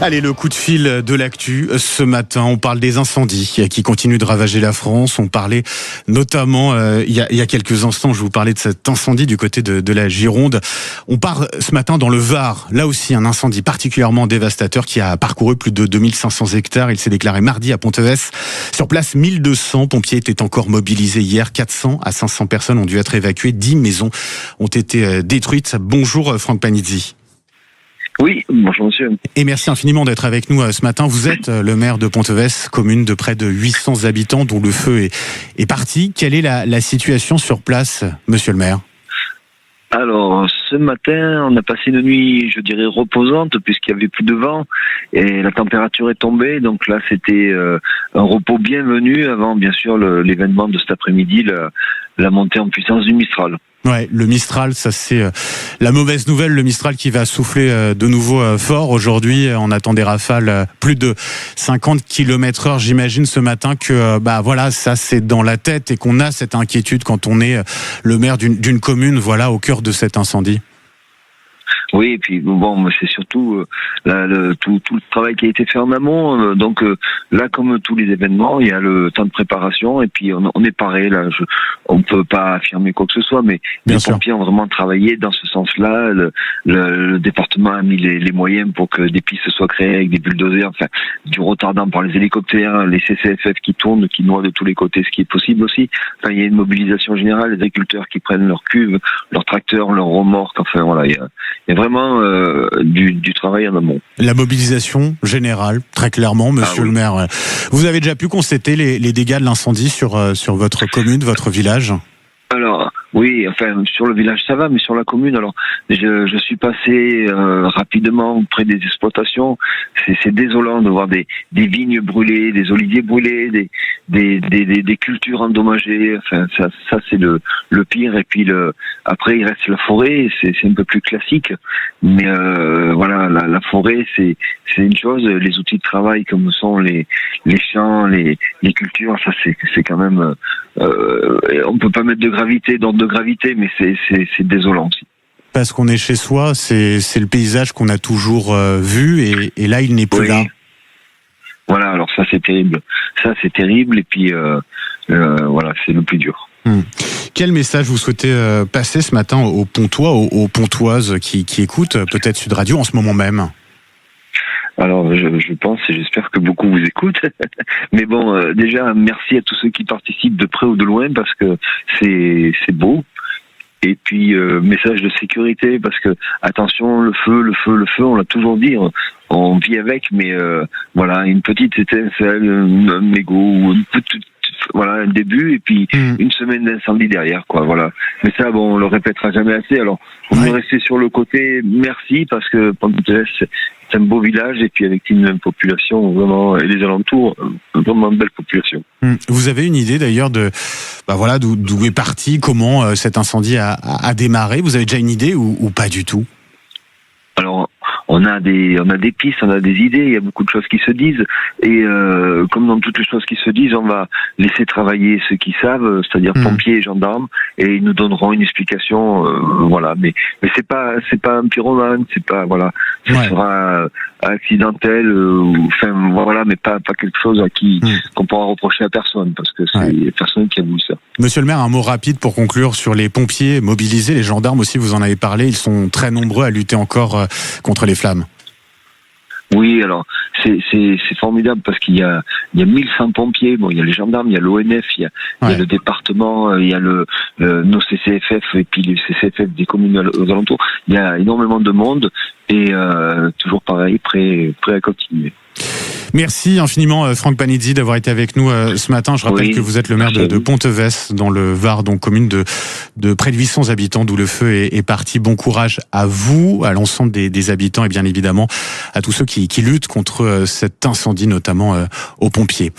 Allez, le coup de fil de l'actu. Ce matin, on parle des incendies qui continuent de ravager la France. On parlait notamment, il y a quelques instants, je vous parlais de cet incendie du côté de la Gironde. On part ce matin dans le Var. Là aussi, un incendie particulièrement dévastateur qui a parcouru plus de 2500 hectares. Il s'est déclaré mardi à Ponteves. Sur place, 1200 pompiers étaient encore mobilisés hier. 400 à 500 personnes ont dû être évacuées. 10 maisons ont été détruites. Bonjour Franck Panizzi. Oui, bonjour monsieur. Et merci infiniment d'être avec nous ce matin. Vous êtes le maire de Ponteves, commune de près de 800 habitants dont le feu est parti. Quelle est la situation sur place, monsieur le maire ? Alors, ce matin, on a passé une nuit, je dirais, reposante, puisqu'il y avait plus de vent et la température est tombée. Donc là, c'était un repos bienvenu avant, bien sûr, l'événement de cet après-midi, la montée en puissance du Mistral. Ouais, le Mistral, ça c'est la mauvaise nouvelle. Le Mistral qui va souffler de nouveau fort. Aujourd'hui, on attend des rafales plus de 50 km/h. J'imagine ce matin que voilà, ça c'est dans la tête et qu'on a cette inquiétude quand on est le maire d'une commune, voilà, au cœur de cet incendie. Oui, et puis bon, c'est surtout tout le travail qui a été fait en amont. Donc là, comme tous les événements, il y a le temps de préparation et puis on est paré. Là, on peut pas affirmer quoi que ce soit, mais les pompiers ont vraiment travaillé dans ce sens-là. Le département a mis les moyens pour que des pistes soient créées avec des bulldozers, enfin du retardant par les hélicoptères, les CCFF qui tournent, qui noient de tous les côtés, ce qui est possible aussi. Enfin, il y a une mobilisation générale, les agriculteurs qui prennent leurs cuves, leurs tracteurs, leurs remorques. Enfin voilà, il y a vraiment du travail en amont. La mobilisation générale, très clairement, monsieur le maire. Vous avez déjà pu constater les dégâts de l'incendie sur votre commune, votre village ? Alors, oui, enfin, sur le village ça va, mais sur la commune, alors, je suis passé rapidement près des exploitations. C'est désolant de voir des vignes brûlées, des oliviers brûlés, des cultures endommagées. Enfin, ça c'est le pire. Et puis après, il reste la forêt. C'est un peu plus classique, mais voilà, la forêt, c'est une chose. Les outils de travail comme sont les champs, les cultures, ça c'est quand même. On peut pas mettre d'ordre de gravité, mais c'est désolant aussi. Parce qu'on est chez soi, c'est le paysage qu'on a toujours vu et là il n'est plus là. Voilà, alors ça c'est terrible. Ça c'est terrible et puis voilà, c'est le plus dur. Quel message vous souhaitez passer ce matin aux Pontois, aux Pontoises qui écoutent peut-être Sud Radio en ce moment même ? Alors, je pense et j'espère que beaucoup vous écoutent. Mais bon, déjà, merci à tous ceux qui participent de près ou de loin parce que c'est beau. Et puis, message de sécurité parce que, attention, le feu, on l'a toujours dit, on vit avec, mais voilà, une petite étincelle, un mégot ou une petite... Voilà un début et puis une semaine d'incendie derrière, quoi. Voilà. Mais ça, bon, on le répétera jamais assez. Alors, on peut rester sur le côté. Merci parce que Ponteves, c'est un beau village et puis avec une population vraiment et les alentours, vraiment une belle population. Vous avez une idée d'ailleurs de, voilà, d'où est parti, comment cet incendie a démarré ? Vous avez déjà une idée ou pas du tout ? Alors, on a des pistes, on a des idées, il y a beaucoup de choses qui se disent et comme dans toutes les choses qui se disent, on va laisser travailler ceux qui savent, c'est-à-dire pompiers et gendarmes, et ils nous donneront une explication, voilà. Mais c'est pas un pyromane, c'est pas voilà, ça sera accidentel, enfin voilà, mais pas quelque chose qu'on pourra reprocher à personne parce que c'est personne qui a voulu ça. Monsieur le maire, un mot rapide pour conclure sur les pompiers mobilisés, les gendarmes aussi, vous en avez parlé, ils sont très nombreux à lutter encore contre les flammes. Oui, alors c'est formidable parce qu'il y a 1100 pompiers. Bon, il y a les gendarmes, il y a l'ONF, il y a le département, il y a nos CCFF et puis les CCFF des communes aux alentours. Il y a énormément de monde et toujours pareil, prêt à continuer. Merci infiniment Franck Panizzi d'avoir été avec nous ce matin. Je rappelle que vous êtes le maire de Ponteves dans le Var, donc commune de près de 800 habitants d'où le feu est parti. Bon courage à vous, à l'ensemble des habitants et bien évidemment à tous ceux qui luttent contre cet incendie, notamment aux pompiers.